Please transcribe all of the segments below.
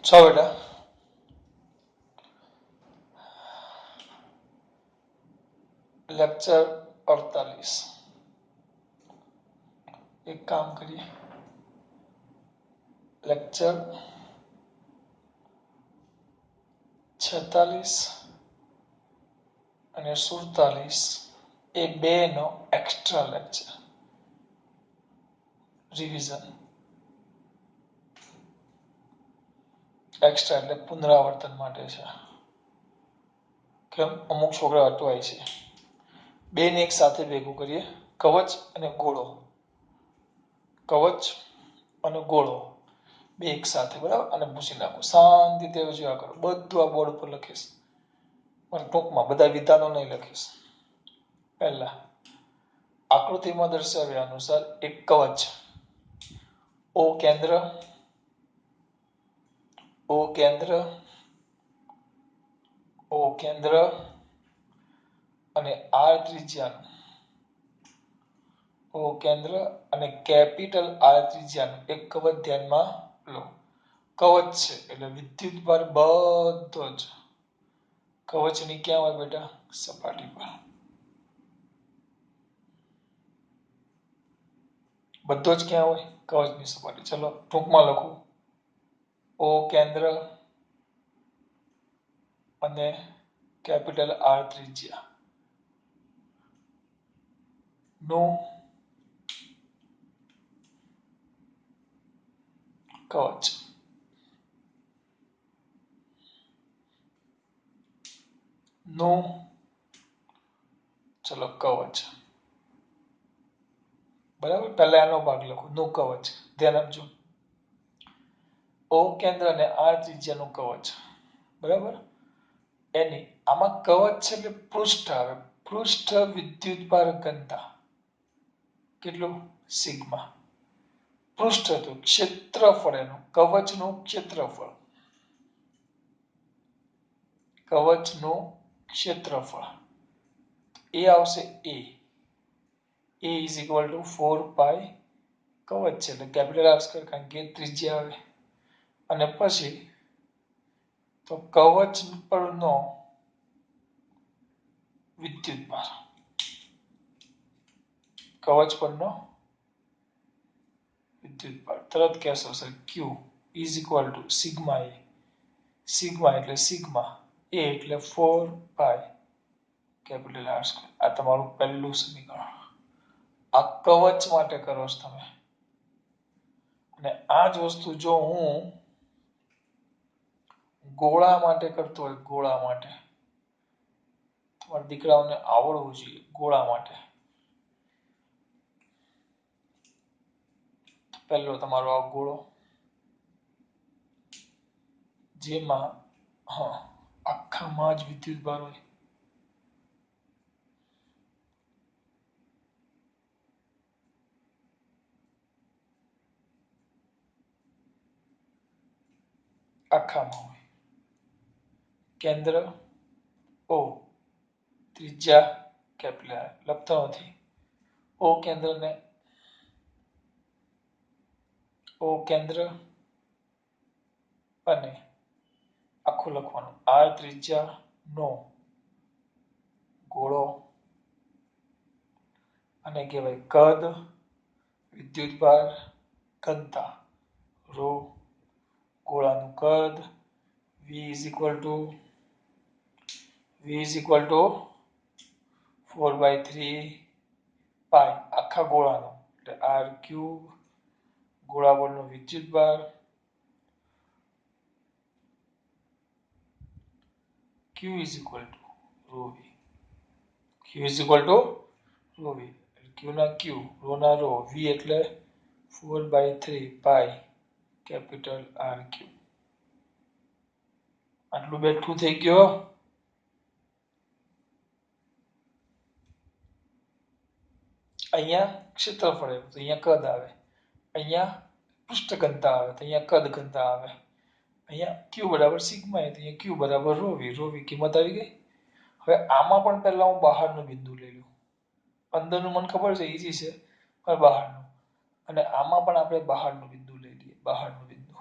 છો બેટા લેક્ચર 48 એક કામ કરીએ લેક્ચર 46 અને 47 એ બે નો એક્સ્ટ્રા લેક્ચર રિવિઝન એક્સ્ટ્રા એટલે પુનરાવર્તન માટે છે કેમ અમુક છોકરા અટવાય છે બેને એક સાથે ભેગું કરીએ કવચ અને ગોળો કવચ અને ગોળો બે એક સાથે બરાબર અને પૂછી નાખો શાંતિથી જોયા કરો બધું આ બોર્ડ ઉપર લખીશ પણ ટૂંકમાં બધા વિધાનો નહીં લખીશ પહેલા આકૃતિમાં દર્શાવ્યા અનુસાર એક કવચ ઓ કેન્દ્ર અને આર ત્રિજ્યાનું ઓ કેન્દ્ર અને કેપિટલ આર ત્રિજ્યાનું એક કવચ ધ્યાનમાં લો કવચ છે એટલે વિદ્યુત ભાર બધો જ કવચની ક્યાં હોય બેટા સપાટી પર બધો જ ક્યાં હોય કવચની સપાટી ચલો ટૂંકમાં લખું ઓ કેન્દ્ર અને કેપિટલ આર ત્રિજ્યા નું કવચ નું ચલો કવચ બરાબર પહેલા એનો ભાગ લખો નું કવચ ધ્યાન આપજો ઓ કેન્દ્ર અને આર ત્રિજ્યાનું કવચ બરાબર એની આમાં કવચ છે એટલે પૃષ્ઠ આવે પૃષ્ઠ વિદ્યુતભાર ઘનતા કેટલું સિગ્મા પૃષ્ઠ હતું ક્ષેત્રફળ એનું કવચનું ક્ષેત્રફળ એ આવશે એ ઇઝ ઇક્વલ ટુ 4 પાઈ કવચ છે એટલે કેપિટલ આર સ્ક્વેર કારણ કે ત્રિજ્યા આવે અને પછી તો કવચ પરનો વિદ્યુતભાર તરત કહેશો sir Q is equal to sigma A sigma એટલે સિગ્મા એ એટલે 4 પાઈ કેપિટલ આર સ્ક્વેર આ તમારું પહેલું સમીકરણ આ કવચ માટે કરો છો તમે અને આ જ વસ્તુ જો હું ગોળા માટે કરતો હોય ગોળા માટે તમારા દીકરાઓને આવડવું જોઈએ ગોળા માટે પહેલો તમારો આ ગોળો જેમાં આખામાં જ વિદ્યુત ભાર હોય આખામાં હોય કેન્દ્ર ઓ ત્રિજ્યા કેપિટલ લખતો નથી ઓ કેન્દ્ર અને આખું લખવાનું આર ત્રિજ્યા નો ગોળો અને કહેવાય કદ વિદ્યુતભાર ઘનતા રો ગોળાનું કદ v is equal to 4/3 પાઈ આખા ગોળાનો એટલે r ક્યુબ ગોળા પરનો વિદ્યુતભાર q is equal to rho v q ના q rho ના rho v એટલે 4/3 પાઈ કેપિટલ R ક્યુબ આટલું બેઠું થઈ ગયો અહીંયા ક્ષેત્રફળ આવ્યું તો અહીંયા કદ આવે અહીંયા પૃષ્ઠ ઘનતા આવે તો અહીંયા કદ ઘનતા આવે અહીંયા q બરાબર સિગ્મા તો અહીંયા q બરાબર રો v કિંમત આવી ગઈ હવે આમાં પણ પહેલા હું બહારનું બિંદુ લઈ લઉં અંદરનું મને ખબર છે ઈઝી છે પણ બહારનું અને આમાં પણ આપણે બહારનું બિંદુ લઈ લઈએ બહારનું બિંદુ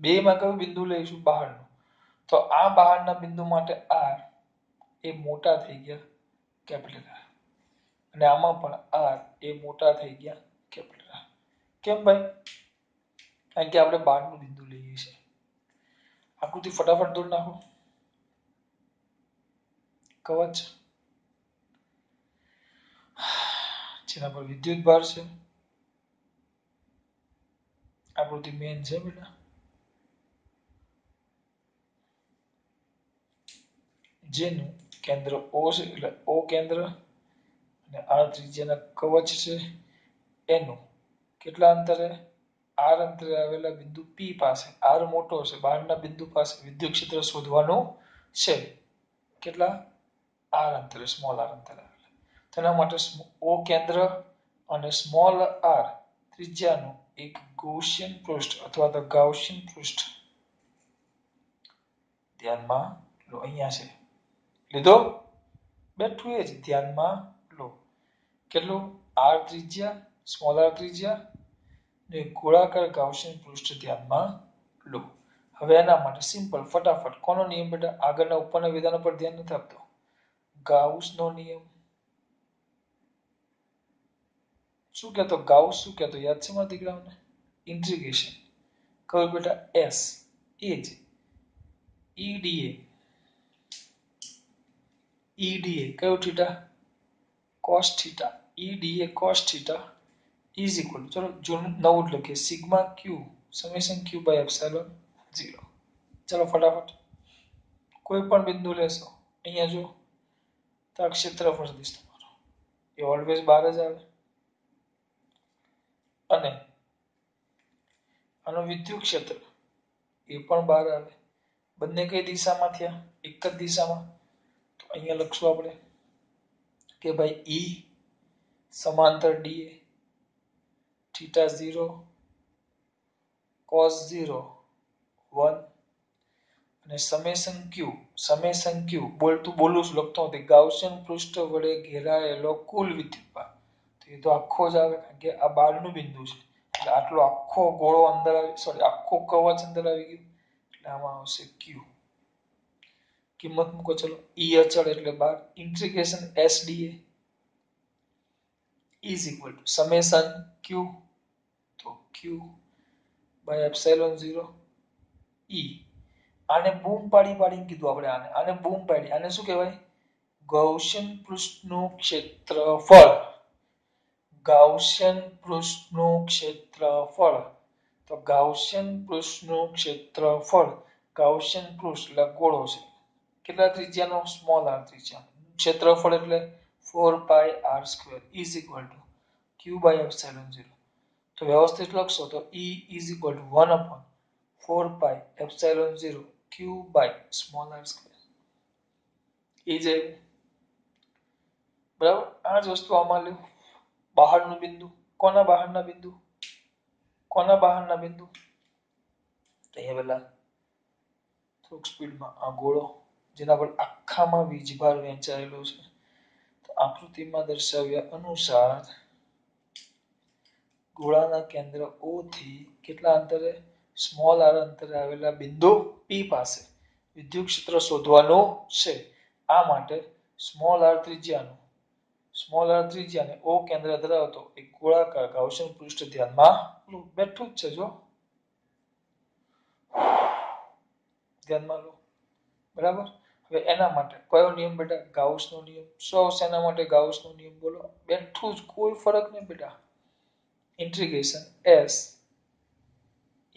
બેમાં કયું બિંદુ લઈશું? બહારનું. તો આ બહારના બિંદુ માટે r એ મોટા થઈ ગયા કેપિટલ R, અને આમાં પણ r એ મોટા થઈ ગયા કેપિટલ R. કેમ ભાઈ? કારણ કે આપણે બહારનું બિંદુ લઈએ છીએ. આકૃતિ ફટાફટ દોરી નાખો. કવચ જેના પર વિદ્યુત ભાર છે. આકૃતિ મેન છે બેટા. જેનું કેન્દ્ર O છે, એટલે O કેન્દ્ર, અને R ત્રિજ્યાના કવચ છે. એનું કેટલા અંતરે? R અંતરે આવેલા બિંદુ P પાસે, R મોટો છે, બહારના બિંદુ પાસે વિદ્યુત ક્ષેત્ર શોધવાનું છે. કેટલા? R અંતરે, સ્મોલ r અંતરે. તેના માટે O કેન્દ્ર અને સ્મોલ r ત્રિજ્યાનું એક ગૌસિયન પૃષ્ઠ અથવા તો ગાઉસિયન પૃષ્ઠ ધ્યાનમાં લો. અહીંયા છે, લીધો? બેઠું એ જ ધ્યાનમાં લો. કેટલું? r ત્રિજ્યા, સ્મોલ r ત્રિજ્યા ને ગોળાકાર ગાઉસિયન પૃષ્ઠ ધ્યાનમાં લો. હવે એના માટે સિમ્પલ ફટાફટ કોનો નિયમ બેટા? આગળના ઉપરના વિધાનો પર ધ્યાન નથી આપતો. ગાઉસનો નિયમ. શું કહેતો? ગાઉસ શું કહેતો? યાદ છે મારા દીકરાઓને? ઇન્ટિગ્રેશન. કયું બેટા? s એ જ EDA કયું? Theta, cos theta. EDA cos theta is equal, ચલો જો નવું જ લખીએ, sigma q summation q by epsilon 0. ચલો ફટાફટ કોઈ પણ બિંદુ લેશો. અહીંયા જો તો આ ક્ષેત્રફળ સદિશ તમારો એ ઓલવેઝ બહાર જ આવે, અને આનું વિદ્યુત ક્ષેત્ર એ પણ બહાર આવે. બંને કઈ દિશામાં થયા? એક જ દિશામાં. તો અહીંયા લખશું આપણે કે ભાઈ E સમાંતર DA થીટા 0 cos 0 1 અને સમેશન q બોલતું બોલું છું, લખતો નથી. ગાઉસિયન પૃષ્ઠ વડે ઘેરાયેલો કુલ વિદ્યુતભાર. તો એ તો આખો જ આવે, કારણ કે આ બહારનું બિંદુ છે, એટલે આટલો આખો ગોળો અંદર આવી, સોરી આખો કવચ અંદર આવી ગયું, એટલે આમાં આવશે q. કિંમત મૂકો. ચલો E અચળ એટલે 12 integration SDA is equal to summation q, તો q by epsilon 0 E. આને બૂમ પાડીને કીધું આપણે. આને બૂમ પાડી. આને શું કહેવાય? ગાઉસિયન પૃષ્ઠનું ક્ષેત્રફળ. ગાઉસિયન પૃષ્ઠનું ક્ષેત્રફળ. તો ગાઉસિયન પૃષ્ઠનું ક્ષેત્રફળ, ગાઉસિયન પૃષ્ઠ એટલે ગોળો છે, કેટલા ત્રિજ્યાનો? સ્મોલ r ત્રિજ્યા. ક્ષેત્રફળ એટલે 4 pi r² is equal to q by epsilon 0. તો વ્યવસ્થિત લખશો તો E is equal to 1/4 pi epsilon 0 q by small r². એ જ બરાબર. આ જ વસ્તુ આમાં લ્યો. બહારનું બિંદુ. કોના બહારના બિંદુ? કોના બહારના બિંદુ? અહીંયા પેલા થોડુંક સ્પીડમાં આ ગોળો જેના પર આખામાં વીજભાર વહેંચાયેલો છે. તો આકૃતિમાં દર્શાવ્યા અનુસાર ગોળાના કેન્દ્ર O થી કેટલા અંતરે? સ્મોલ r અંતરે આવેલા બિંદુ P પાસે વિદ્યુત ક્ષેત્ર શોધવાનું છે. આ માટે સ્મોલ r ત્રિજ્યાને O કેન્દ્ર ધરાવતો એક ગોળાકાર ગાઉસિયન પૃષ્ઠ ધ્યાનમાં લો. બેઠું જ છે જો, ધ્યાનમાં લો. બરાબર. હવે એના માટે કયો નિયમ બેટા? ગાઉસનો નિયમ. શું આવશે એના માટે? ગાઉસનો નિયમ બોલો. બેઠું જ, કોઈ ફરક નહીં બેટા. Integration s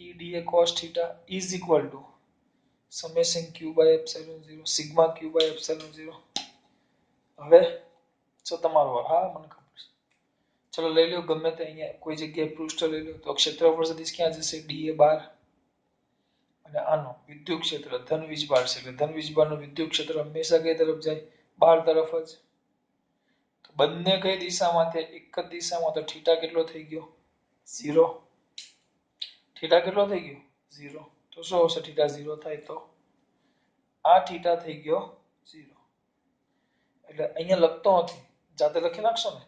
EDA cos theta is equal to summation q by epsilon 0 sigma q by epsilon 0. હવે જો તમારો, હા મને ખબર છે. ચલો લઈ લો ગમે તે અહીંયા કોઈ જગ્યાએ પૃષ્ઠ લઈ લો. તો ક્ષેત્રફળ સદિશ ક્યાં જશે? DA 12. અને આનો વિદ્યુત ક્ષેત્ર ધન વીજભાર છે, એટલે ધન વીજભારનું વિદ્યુત ક્ષેત્ર હંમેશા કઈ તરફ જાય? 12 તરફ જ. તો બંને કઈ દિશામાં છે? એક જ દિશામાં. તો થીટા કેટલો થઈ ગયો? 0. થીટા કેટલો થઈ ગયો? 0. તો શું આવશે? થીટા 0 થાય તો આ થીટા થઈ ગયો 0. એટલે અહીંયા લખતો નથી, જાતે લખી નાખશો ને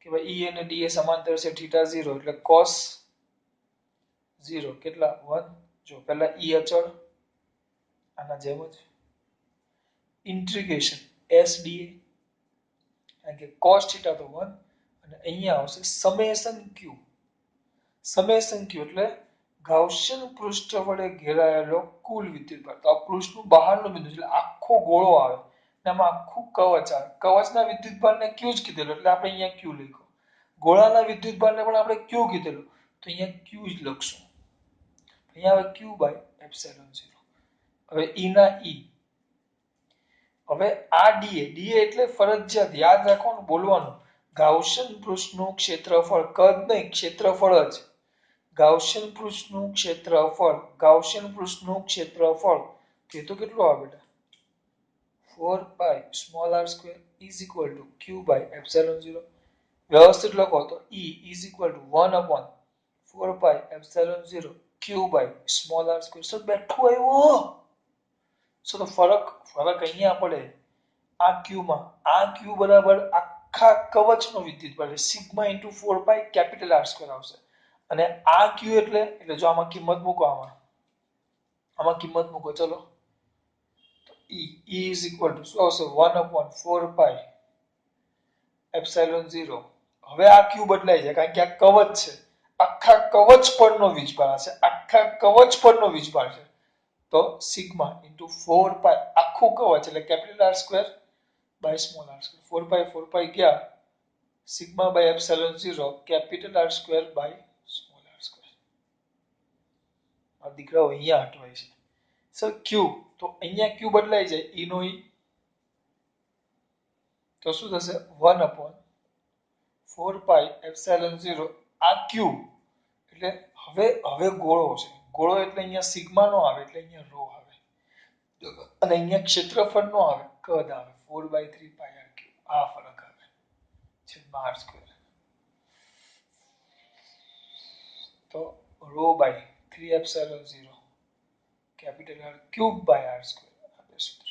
કે ભાઈ E અને DA સમાંતર છે, થીટા 0 એટલે cos 0 કેટલા? 1. જો પહેલા ઈ અચળ આના જેમ જ ઇન્ટિગ્રેશન SDA કારણ કે cos થીટા તો 1 અને અહીંયા આવશે સમેશન ક્યુ એટલે ગાઉસિયન પૃષ્ઠ વડે ઘેરાયેલો કુલ વિદ્યુતભાર. તો આ પૃષ્ઠનું બહારનું બિંદુ એટલે આખો ગોળો આવે અને આમાં આખું કવચ આવે. કવચના વિદ્યુતભારને ક્યુ જ કીધેલો એટલે આપણે અહીંયા ક્યુ લખ્યો. ગોળાના વિદ્યુતભારને પણ આપણે ક્યુ કીધેલું તો અહીંયા ક્યુ જ લખશું. અહીંયા આવે ક્યુ બાય એપ્સિલોન 0. હવે ઈ ના ઈ. હવે આ ડીએ એટલે ફરજિયાત યાદ રાખવાનું બોલવાનું ગાઉસિયન પૃષ્ઠનું ક્ષેત્રફળ કદ નહીં ક્ષેત્રફળ જ. ગાઉસિયન પૃષ્ઠનું ક્ષેત્રફળ તે તો કેટલું આવે બેટા 4 pi small r square is equal to q by epsilon 0. વ્યવસ્થિત લખો તો E is equal to 1 upon 4 pi epsilon 0 q by small r square. So બેઠું આવ્યો. સો તો ફરક અહીંયા પડે આ q માં. આ q બરાબર આખા કવચનો વિદ્યુતભાર છે સિગ્મા ઇન્ટુ 4 પાઈ કેપિટલ r સ્ક્વેર આવશે. અને આ q એટલે જો આમાં કિંમત મૂકો આમાં કિંમત મૂકો ચલો તો E is equal to શું આવશે 1 upon 4 પાઈ એપ્સિલોન 0. હવે આ q બદલાઈ જાય કારણ કે આ કવચ છે આખા કવચ પરનો વીજભાર છે તો સિગ્મા ઇન્ટુ 4 પાઈ આખું કવચ એટલે capital r square by small r square 4 pi ગયા sigma by epsilon 0 capital r square by small r square. આ દીકરાઓ અહીંયા અટવાય છે સર q તો અહીંયા q બદલાઈ જાય e નો e તો શું થશે 1 upon 4 પાઈ એપ્સિલોન 0 આ q એટલે હવે ગોળો છે ગોળો એટલે અહીંયા સિગ્મા નો આવે એટલે અહીંયા રો આવે અને અહીંયા ક્ષેત્રફળ નો આવે કદ આવે 4/3 પાઈ r ક્યુબ. આ ફરક આવે છેદમાં r સ્ક્વેર તો rho by 3 epsilon 0 capital R cube by r square. આ બે સૂત્ર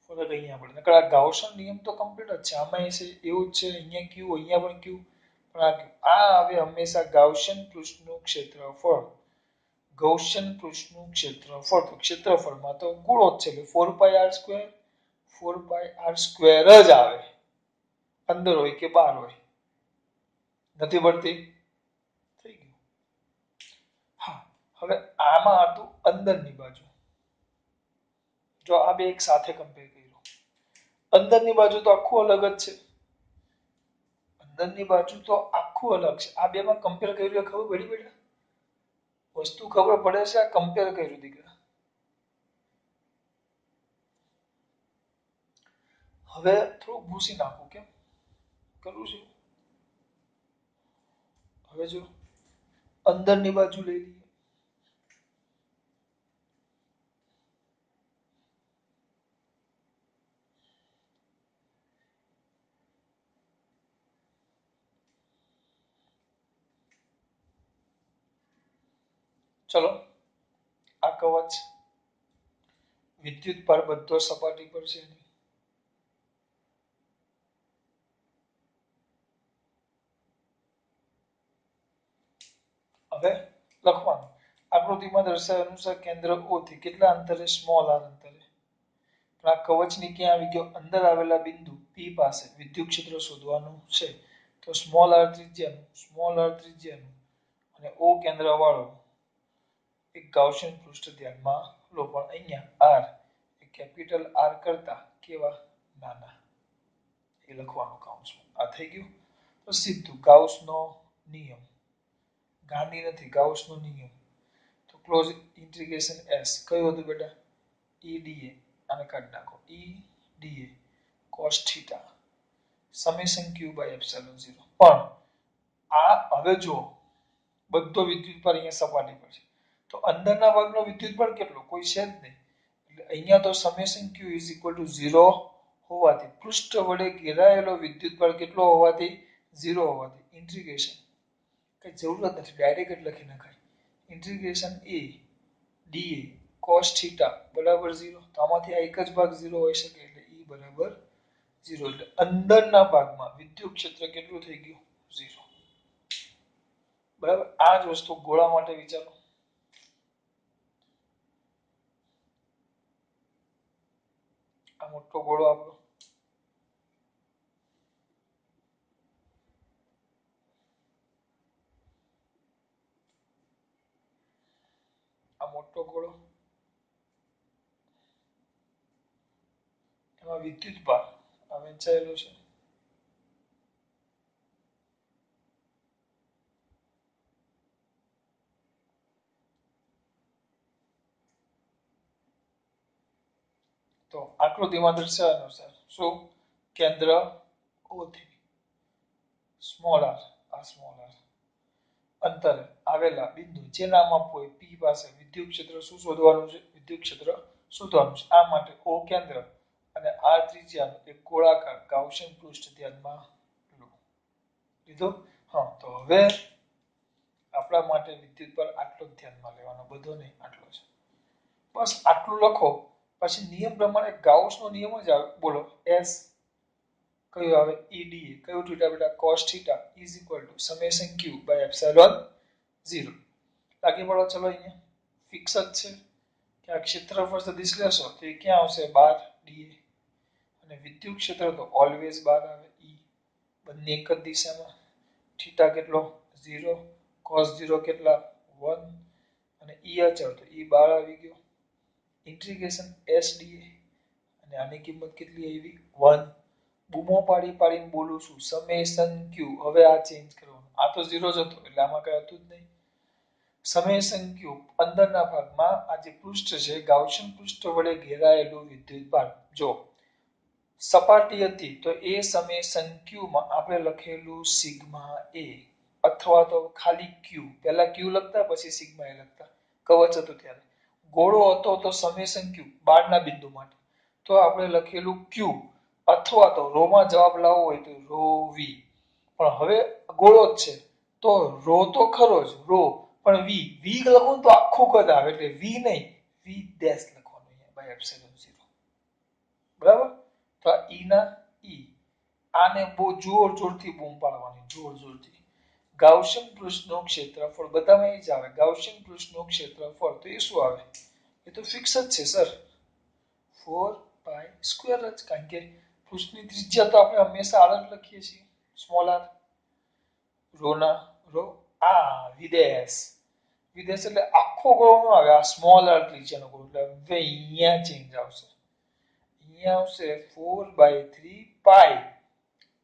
ફરક અહીંયા પડે નકર આ ગાઉસનો નિયમ તો કમ્પ્લીટ જ છે આમાં છે એવું જ છે અહીંયા q અહીંયા પણ q પણ આ આવે હંમેશા ગાઉસિયન પૃષ્ઠનું ક્ષેત્રફળ તો ક્ષેત્રફળમાં તો ગુણો જ છે એટલે 4 પાઈ r સ્ક્વેર જ આવે અંદર હોય કે બહાર હોય નથી પડતી થઈ ગયું. હા હવે આમાં હતું અંદરની બાજુ જો આ બે એક સાથે કમ્પેર કર્યું અંદરની બાજુ તો આખું અલગ જ છે અંદરની બાજુ તો આખું અલગ છે આ બેમાં કમ્પેર કર્યું ખબર પડી બેટા વસ્તુ ખબર પડે છે આ કમ્પેર કર્યું દીકરા. હવે થોડું ભૂસી નાખું કેમ કરવું છે હવે જો અંદરની બાજુ લઈ લઈએ ચલો આ કવચ વિદ્યુત ભાર બધો સપાટી પર છે હવે લખવાનું આકૃતિમાં દર્શાવ્યા અનુસાર કેન્દ્ર O થી કેટલા અંતરે સ્મોલ r અંતરે પણ આ કવચની ક્યાં આવી ગયો અંદર આવેલા બિંદુ P પાસે વિદ્યુત ક્ષેત્ર શોધવાનું છે તો સ્મોલ r ત્રિજ્યાનું અને O કેન્દ્ર વાળો એક ગાઉસિયન પૃષ્ઠ ધ્યાનમાં લો પણ અહીંયા r એ કેપિટલ R કરતા કેવા નાના એ લખવાનું કાઉન્સમાં. આ થઈ ગયું તો સીધું ગાઉસનો નિયમ ગાંધી નથી ગાઉસનો નિયમ તો ક્લોઝ ઇન્ટિગ્રેશન s કયું હતું બેટા EDA આને કાઢી નાખો EDA cos theta summation q by epsilon 0 પણ આ હવે જો બધો વિદ્યુતભાર અહીંયા સપાટી પર છે તો અંદરના ભાગનો વિદ્યુતભાર કેટલો કોઈ છે જ નહીં એટલે અહીંયા તો સમેશન q 0 હોવાથી પૃષ્ઠ વડે ઘેરાયેલો વિદ્યુતભાર કેટલો હોવાથી 0 હોવાથી ઇન્ટિગ્રેશન કઈ જરૂરત નથી ડાયરેક્ટ જ લખી નખાય integration a dA cos theta બરાબર 0 તો આમાંથી આ એક જ ભાગ 0 હોઈ શકે એટલે E બરાબર 0 એટલે અંદરના ભાગમાં વિદ્યુત ક્ષેત્ર કેટલું થઈ ગયું 0 બરાબર. આ જ વસ્તુ ગોળા માટે વિચારો મોટો ગોળો આપણો, આ મોટો ગોળો, એમાં વિદ્યુત ભાર આ વહેંચાયેલો છે. તો આકૃતિમાં દર્શાવ્યા અનુસાર શું કેન્દ્ર O થી સ્મોલ આર, આ સ્મોલ આર અંતરે આવેલા બિંદુ જે નામ આપવું હોય P પાસે વિદ્યુત ક્ષેત્ર શું શોધવાનું છે? વિદ્યુત ક્ષેત્ર શોધવાનું છે. આ માટે O કેન્દ્ર અને R ત્રિજ્યાનું એક ગોળાકાર ગાઉસિયન પૃષ્ઠ ધ્યાનમાં લો. લીધું? હા, તો હવે આપણા માટે વિદ્યુત પર આટલો જ ધ્યાનમાં લેવાનો, બધો નહીં, આટલો છે. બસ આટલું લખો. પછી નિયમ પ્રમાણે ગાઉસનો નિયમ જ આવે. બોલો S કયું આવે? EDA કયું થીટા બેટા? cos theta is equal to summation q by epsilon 0. લાગી પડો. ચલો અહીંયા ફિક્સ જ છે કે આ ક્ષેત્રફળ સદિશ લેશો તો એ ક્યાં આવશે? 12 dA. અને વિદ્યુત ક્ષેત્ર તો ઓલવેઝ 12 આવે. E બંને એક જ દિશામાં. થીટા કેટલો? 0. cos 0 કેટલા? 1. અને E અચળ તો E 12 આવી ગયો. ઇન્ટિગ્રેશન S dA અને આની કિંમત કેટલી આવી? 1. બૂમો પાડી પાડીને બોલું છું સમેશન q. હવે આ ચેન્જ કરવાનું. આ તો 0 જ હતો એટલે આમાં કઈ હતું જ નહીં. સમેશન q અંદરના ભાગમાં આ જે પૃષ્ઠ છે ગાઉસિયન પૃષ્ઠ વડે ઘેરાયેલું વિદ્યુત ભાર. જો સપાટી હતી તો એ સમેશન q માં આપણે લખેલું સિગ્મા a અથવા તો ખાલી q. પહેલા q લખતા પછી સિગ્મા a લખતા. કવચ હતું ત્યારે. ગોળો હતો તો સમેશન q બારના બિંદુ માટે તો આપણે લખેલું q અથવા તો રો માં જવાબ લાવવો હોય તો રો વી. પણ હવે ગોળો જ છે તો રો તો ખરો જ રો, પણ વી વી લખું તો આખું કદ આવે એટલે વી નહીં વી ડેશ લખવાનું અહીંયા બાય એપ્સિલોન 0. બરાબર? તો આ ઈ ના ઈ આને બહુ જોર જોરથી બૂમ પાડવાની, જોર જોરથી. ગાઉસિયન પૃષ્ઠનું ક્ષેત્રફળ બધામાં એ જ આવે. ગાઉસિયન પૃષ્ઠનું ક્ષેત્રફળ તો એ શું આવે? એ તો ફિક્સ જ છે સર, 4π² જ. કારણ કે પૃષ્ઠની ત્રિજ્યા તો આપણે હંમેશા આર જ લખીએ છીએ, સ્મોલ આર. રો ના રો આ વિદેશ વિદેશ એટલે આખો ગોળો ન આવે, આ સ્મોલ આર ત્રિજ્યાનો ગોળો. એટલે હવે અહીંયા ચેન્જ આવશે. અહીંયા આવશે 4/3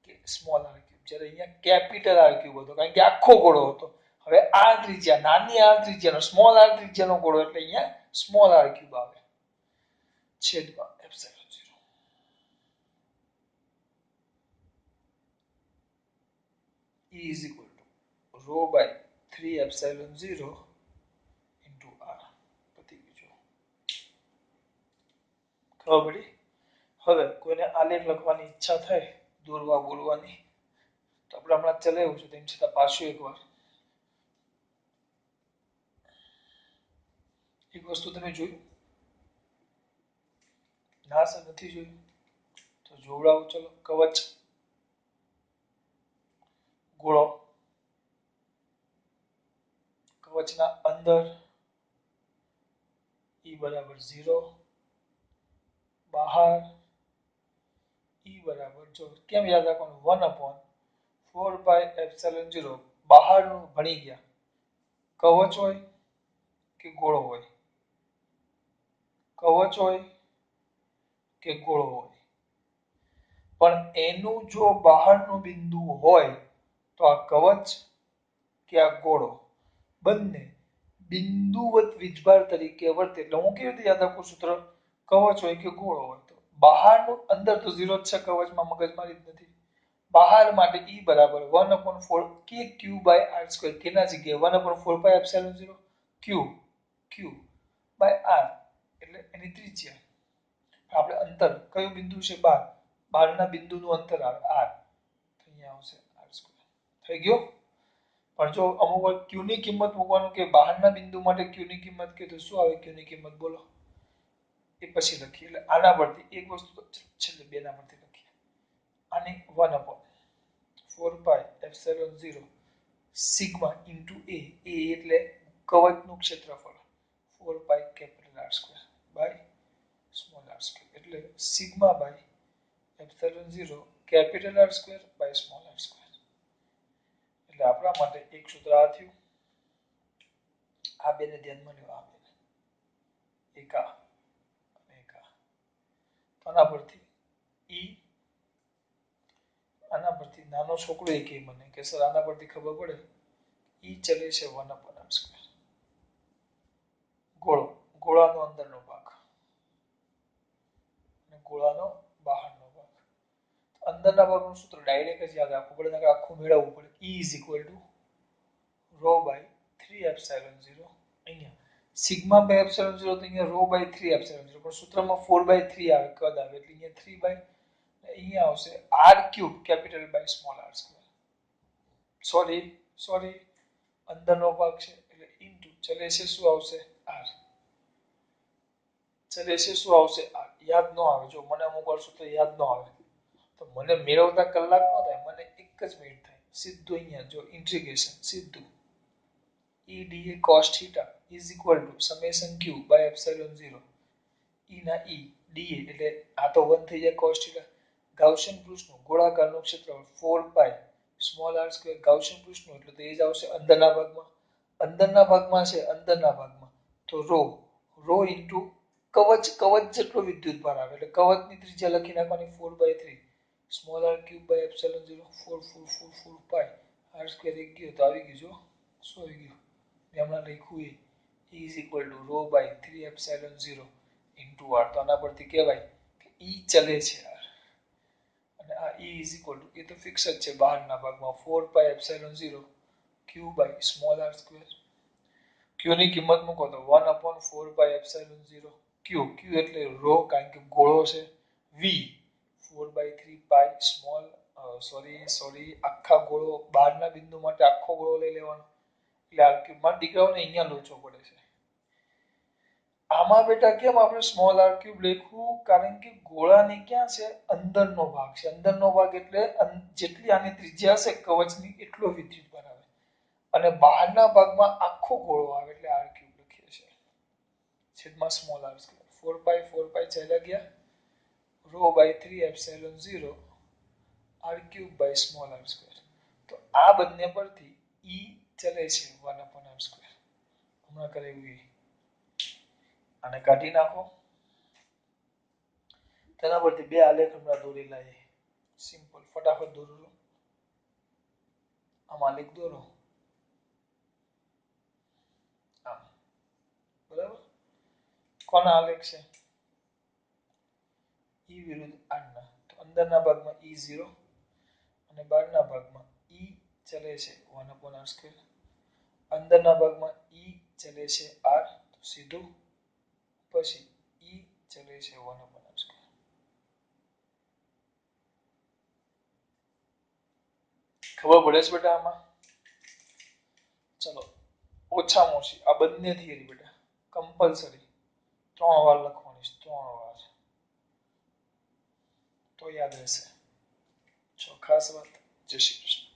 કે સ્મોલ આર ક્યુબ. જ્યારે અહીંયા કેપિટલ આર ક્યુબ હતો કારણ કે આખો ગોળો હતો. હવે આ ત્રિજ્યા નાની આર ત્રિજ્યાનો સ્મોલ આર ત્રિજ્યાનો ગોળો એટલે અહીંયા સ્મોલ આર ક્યુબ આવે છેદમાં epsilon 0. E is equal to rho by 3 epsilon 0 into r. પતી ગયું. ખબર પડી? હવે કોઈને આલેખ લખવાની ઈચ્છા થાય દોરવા બોલવાની તો આપણે હમણાં ચલાવ્યું છે તેમ છતાં પાછું એકવાર એક વસ્તુ તમે જોયું? ના સર નથી જોયું તો જોવડાવો. ચલો કવચ ગોળો, કવચના અંદર E બરાબર 0, બહાર E બરાબર, જો કેમ યાદ રાખવાનું? 1/4π0. બહારનું ભણી ગયા. કવચ હોય કે ગોળો હોય? કવચ હોય કે ગોળો હોય? પણ એનું જો બહારનું બિંદુ હોય તો આ કવચ કે આ ગોળો બંને બિંદુવત વીજભાર તરીકે વર્તે. એટલે હું કેવી રીતે યાદ રાખું સૂત્ર? કવચ હોય કે ગોળો હોય તો બહારનું, અંદર તો 0 જ છે કવચમાં, મગજમારી જ નથી. બહાર માટે E બરાબર 1/4 kq/r². કેના જગ્યાએ 1/4π0 q/r એટલે એની ત્રિજ્યા. આપણે અંતર કયું બિંદુ છે? બહારના બિંદુનું અંતર આવે r. અહીંયા આવશે r². થઈ ગયો? પણ જો અમુક વાર q ની કિંમત મૂકવાનું કે બહારના બિંદુ માટે q ની કિંમત કે તો શું આવે q ની કિંમત બોલો? એ પછી લખીએ. એટલે આના પરથી એક વસ્તુ તો છેલ્લે બેના પરથી લખીએ. આને 1/4π0 સિગ્મા ઇન્ટુ a. a એટલે કવચનું ક્ષેત્રફળ 4π R² by small r². r square એટલે sigma by epsilon 0 capital R square by small r square. એટલે આપણા માટે એક સૂત્ર આ થયું. આ બેને ધ્યાનમાં લ્યો, આ બેને એકા અને એકા. તો આના પરથી નાનો છોકરો એ કે મને કે સર આના પરથી ખબર પડે ઈ ચલે છે 1/r સ્ક્વેર. ગોળાનો અંદરનો ભાગ અને ગોળાનો બહારનો ભાગ. અંદરના ભાગનું સૂત્ર ડાયરેક્ટ જ યાદ રાખવું પડે, નકર આખું મેળવવું પડે. E = rho by 3 epsilon 0. અહીંયા સિગ્મા બાય એપ્સિલોન 0 તો અહીંયા rho by 3 epsilon 0, પણ સૂત્રમાં 4/3 આવે, કદ આવે એટલે અહીંયા 3 by અહીંયા આવશે r cube capital by small r square. Sorry અંદરનો ભાગ છે એટલે ઇન્ટુ ચલે છે શું આવશે r. ચલે છે શું આવશે r. યાદ ન આવે, જો મને અમુક વાર સૂત્ર યાદ ન આવે તો મને મેળવતા કલાક ન થાય, મને એક જ મિનિટ થાય. સીધું અહીંયા જો ઇન્ટિગ્રેશન સીધું e dA cos θ = summation q by epsilon 0 e ના e dA એટલે આ તો 1 થઈ જાય cos θ. ગાઉસિયન પૃષ્ઠનું ગોળાકારનું ક્ષેત્રફળ 4 pi small r square. Gaussian પૃષ્ઠનું એટલે તો એ જ આવશે અંદરના ભાગમાં. અંદરના ભાગમાં છે, અંદરના ભાગમાં તો રો ઇન્ટુ કવચ જેટલો વિદ્યુત ભાર આવે એટલે કવચની ત્રિજ્યા લખી નાખવાની 4/3 small r cube by epsilon 0 4 pi r square એક ગયો તો આવી ગયું. જો શું આવી ગયું મેં હમણાં લખ્યું એ = rho by 3 epsilon 0 into r. તો આના પરથી કહેવાય કે e ચલે છે r અને આ e = એ તો ફિક્સ જ છે બહારના ભાગમાં 4 pi epsilon 0 q by small r square. q ની કિંમત મૂકો તો 1/4 પાઈ એપ્સિલોન 0 q એટલે rho કારણ કે ગોળો છે, v 4/3 પાઈ સ્મોલ સોરી આખા ગોળો બહારના બિંદુ માટે આખો ગોળો લઈ લેવાનો એટલે r ક્યુબ. માં દીકરાઓને અહીંયા લોચો પડે છે. આમાં બેટા કેમ આપણે સ્મોલ r ક્યુબ લખ્યું? કારણ કે ગોળાની ક્યાં છે અંદરનો ભાગ છે. અંદરનો ભાગ એટલે જેટલી આની ત્રિજ્યા છે કવચની એટલો વિદ્યુત ભાર આવે અને બહારના ભાગમાં આખો ગોળો આવે એટલે r ક્યુબ લખીએ છીએ છેદમાં સ્મોલ r સ્ક્વેર. 4 પાઈ ચાલ્યા ગયા rho by 3 epsilon 0 r cube by small r square. તો આ બંને પરથી e ચલે છે 1/r સ્ક્વેર. હમણાં કરેલું આને કાઢી નાખો. તેના પરથી બે આલેખ હમણાં દોરેલા છે. સિમ્પલ ફટાફટ દોરો. આમ આલેખ દોરો. આમ બરાબર. કોના આલેખ છે? e વિરુદ્ધ r ના. તો અંદરના ભાગમાં e0 અને બહારના ભાગમાં e ચલે છે 1/r સ્ક્વેર. અંદરના ભાગમાં e ચલે છે r તો સીધું પછી e ચલે છે 1/r સ્ક્વેર. ખબર પડે છે બેટા આમાં? ચલો ઓછામાં ઓછી આ બંને થિયરી બેટા કમ્પલસરી 3 વાર લખવાની છે, 3 વાર તો યાદ રહેશે. ખાસ વાત. જય શ્રી કૃષ્ણ.